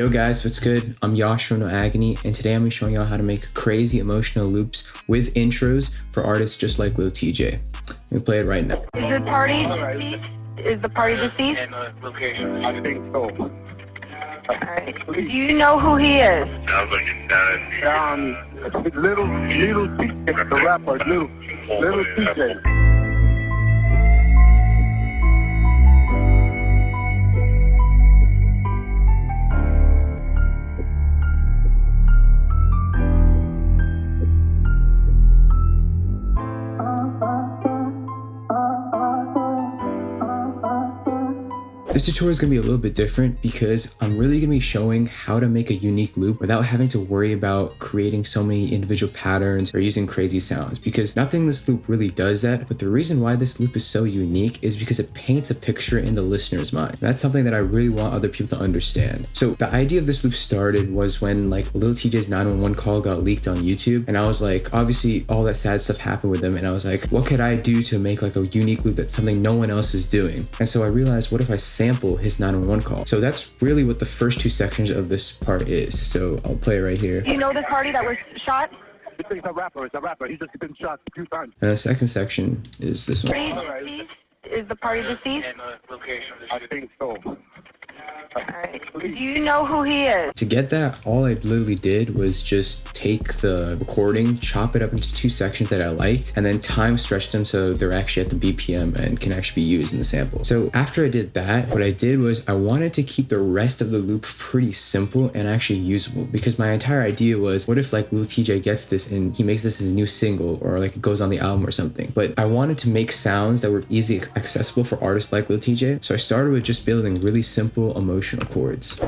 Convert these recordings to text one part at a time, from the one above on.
Yo guys, what's good? I'm Yash from No Agony, and today I'm going to be showing y'all how to make crazy emotional loops with intros for artists just like LIL TJay. Let me play it right now. Is the party deceased? Is the party deceased? Location. I think so. Alright. Do you know who he is? Little TJ, the rapper, little TJ. This tutorial is going to be a little bit different because I'm really going to be showing how to make a unique loop without having to worry about creating so many individual patterns or using crazy sounds, because nothing in this loop really does that. But the reason why this loop is so unique is because it paints a picture in the listener's mind. That's something that I really want other people to understand. So the idea of this loop started was when like LIL TJay's 911 call got leaked on YouTube, and I was like, obviously all that sad stuff happened with him, and I was like, what could I do to make like a unique loop that's something no one else is doing? And so I realized, what if I sample his 911 call? So that's really what the first two sections of this part is. So I'll play it right here. Do you know the party that was shot? It's a rapper. He's just been shot a few times. And the second section is this one. Is the party deceased? Location. I think so. Alright. Do you know who he is? To get that, all I literally did was just take the recording, chop it up into two sections that I liked, and then time stretch them so they're actually at the BPM and can actually be used in the sample. So after I did that, what I did was I wanted to keep the rest of the loop pretty simple and actually usable, because my entire idea was, what if like LIL TJay gets this and he makes this his new single, or like it goes on the album or something. But I wanted to make sounds that were easily accessible for artists like LIL TJay. So I started with just building really simple emotional chords.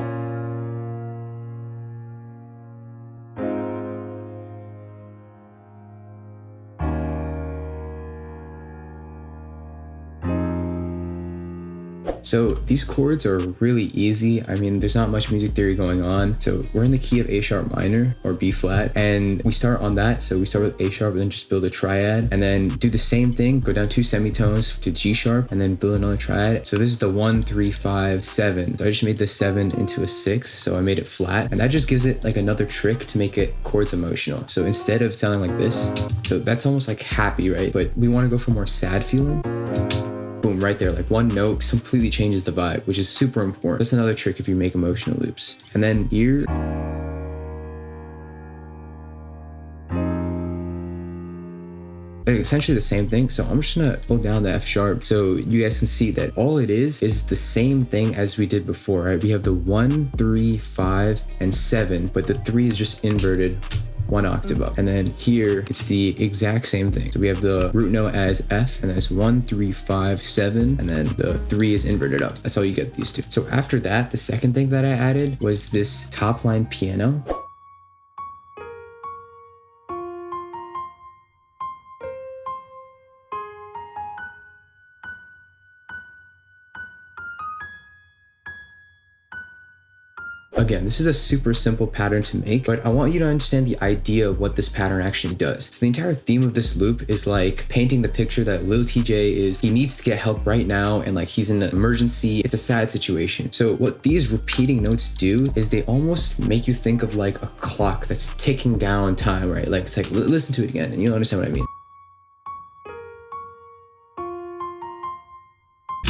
So these chords are really easy. I mean, there's not much music theory going on. So we're in the key of A sharp minor or B flat, and we start on that. So we start with A sharp and then just build a triad, and then do the same thing, go down 2 semitones to G sharp and then build another triad. So this is the 1, 3, 5, 7. So I just made the 7 into a 6. So I made it flat, and that just gives it like another trick to make it chords emotional. So instead of sounding like this, so that's almost like happy, right? But we want to go for more sad feeling. Boom, right there, like one note completely changes the vibe, which is super important. That's another trick if you make emotional loops. And then here, essentially the same thing. So I'm just gonna hold down the F sharp so you guys can see that all it is the same thing as we did before, right? We have the 1, 3, 5, and 7, but the 3 is just inverted 1 octave up. And then here it's the exact same thing. So we have the root note as F, and then it's 1, 3, 5, 7, and then the 3 is inverted up. That's how you get these two. So after that, the second thing that I added was this top line piano. Again, this is a super simple pattern to make, but I want you to understand the idea of what this pattern actually does. So the entire theme of this loop is like painting the picture that LIL TJay he needs to get help right now, and like he's in an emergency. It's a sad situation. So what these repeating notes do is they almost make you think of like a clock that's ticking down time, right? Like it's like, listen to it again and you'll understand what I mean.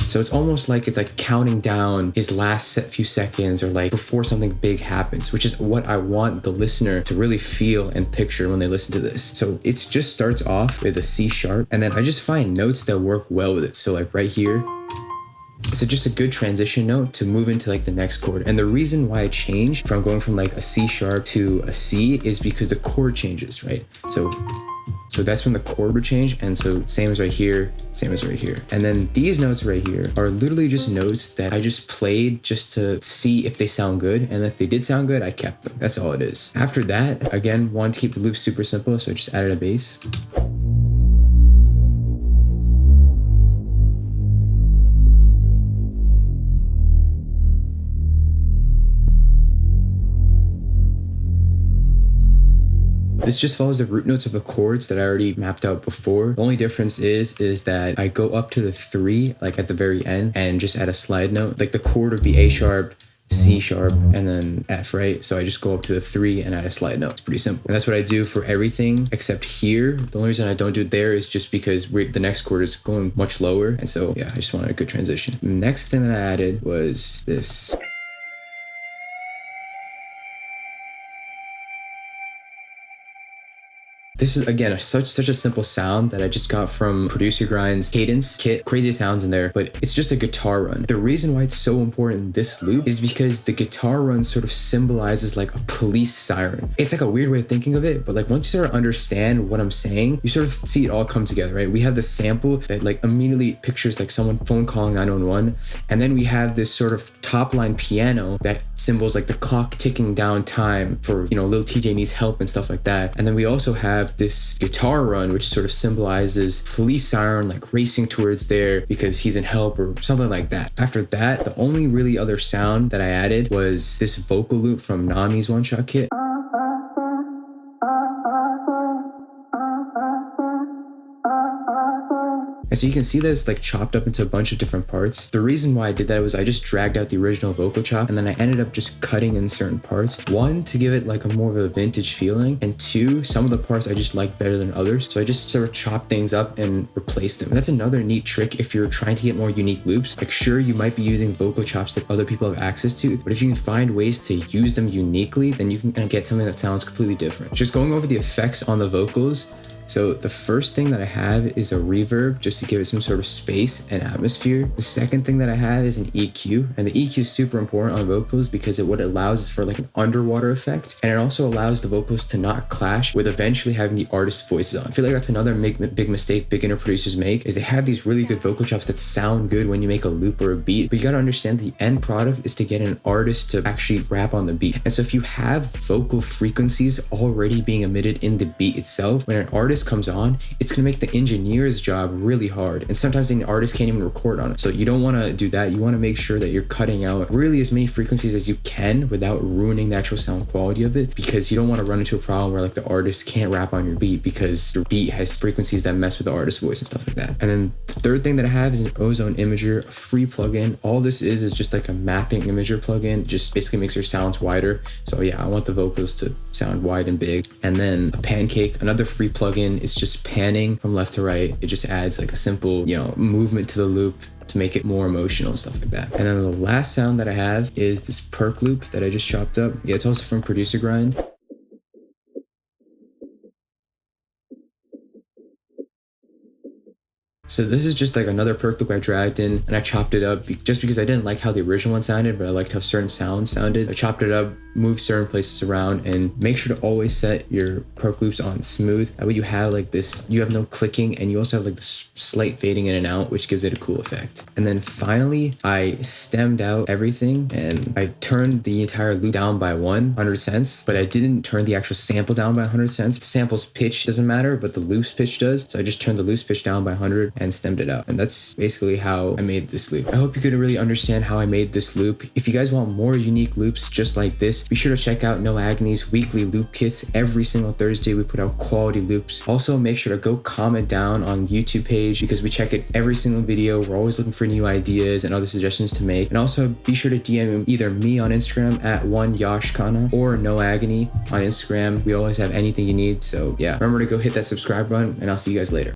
So it's almost like it's like counting down his last few seconds, or like before something big happens, which is what I want the listener to really feel and picture when they listen to this. So it just starts off with a C sharp, and then I just find notes that work well with it. So like right here, it's just a good transition note to move into like the next chord. And the reason why I changed from going from like a C sharp to a C is because the chord changes, right? So that's when the chord would change. And so same as right here, same as right here. And then these notes right here are literally just notes that I just played just to see if they sound good. And if they did sound good, I kept them. That's all it is. After that, again, wanted to keep the loop super simple, so I just added a bass. This just follows the root notes of the chords that I already mapped out before. The only difference is that I go up to the 3 like at the very end and just add a slide note. Like the chord would be A sharp, C sharp, and then F, right? So I just go up to the 3 and add a slide note. It's pretty simple. And that's what I do for everything except here. The only reason I don't do it there is just because the next chord is going much lower. And so yeah, I just wanted a good transition. The next thing that I added was this. This is, again, such a simple sound that I just got from Producer Grind's Cadence kit. Crazy sounds in there, but it's just a guitar run. The reason why it's so important in this loop is because the guitar run sort of symbolizes like a police siren. It's like a weird way of thinking of it, but like once you sort of understand what I'm saying, you sort of see it all come together, right? We have the sample that like immediately pictures like someone phone calling 911, and then we have this sort of top line piano that symbols like the clock ticking down time for, you know, Lil TJay needs help and stuff like that. And then we also have this guitar run, which sort of symbolizes police siren like racing towards there because he's in help or something like that. After that, the only really other sound that I added was this vocal loop from Nami's one shot kit. And so you can see that it's like chopped up into a bunch of different parts. The reason why I did that was I just dragged out the original vocal chop and then I ended up just cutting in certain parts. One, to give it like a more of a vintage feeling, and two, some of the parts I just like better than others. So I just sort of chopped things up and replaced them. And that's another neat trick if you're trying to get more unique loops. Like sure, you might be using vocal chops that other people have access to, but if you can find ways to use them uniquely, then you can get something that sounds completely different. Just going over the effects on the vocals. So the first thing that I have is a reverb just to give it some sort of space and atmosphere. The second thing that I have is an EQ, and the EQ is super important on vocals because what it allows is for like an underwater effect, and it also allows the vocals to not clash with eventually having the artist's voices on. I feel like that's another big mistake beginner producers make, is they have these really good vocal chops that sound good when you make a loop or a beat, but you gotta understand the end product is to get an artist to actually rap on the beat. And so if you have vocal frequencies already being emitted in the beat itself, when an artist comes on, it's going to make the engineer's job really hard, and sometimes the artist can't even record on it. So you don't want to do that. You want to make sure that you're cutting out really as many frequencies as you can without ruining the actual sound quality of it, because you don't want to run into a problem where like the artist can't rap on your beat because your beat has frequencies that mess with the artist's voice and stuff like that. And then the third thing that I have is an Ozone Imager, a free plugin. All this is just like a mapping imager plugin, just basically makes your sounds wider. So yeah, I want the vocals to sound wide and big. And then a Pancake, another free plugin. It's just panning from left to right. It just adds like a simple, you know, movement to the loop to make it more emotional and stuff like that. And then the last sound that I have is this PERC loop that I just chopped up. Yeah, it's also from Producer Grind. So this is just like another PERC loop I dragged in and I chopped it up just because I didn't like how the original one sounded, but I liked how certain sounds sounded. I chopped it up, moved certain places around, and make sure to always set your PERC loops on smooth. That way you have like this, you have no clicking, and you also have like this slight fading in and out, which gives it a cool effect. And then finally, I stemmed out everything and I turned the entire loop down by 100 cents, but I didn't turn the actual sample down by 100 cents. The sample's pitch doesn't matter, but the loop's pitch does. So I just turned the loop's pitch down by 100 and stemmed it out. And that's basically how I made this loop. I hope you could really understand how I made this loop. If you guys want more unique loops just like this, be sure to check out No Agony's weekly loop kits. Every single Thursday we put out quality loops. Also make sure to go comment down on the YouTube page because we check it every single video. We're always looking for new ideas and other suggestions to make. And also be sure to DM either me on Instagram at @1yashkana or No Agony on Instagram. We always have anything you need. So yeah, remember to go hit that subscribe button and I'll see you guys later.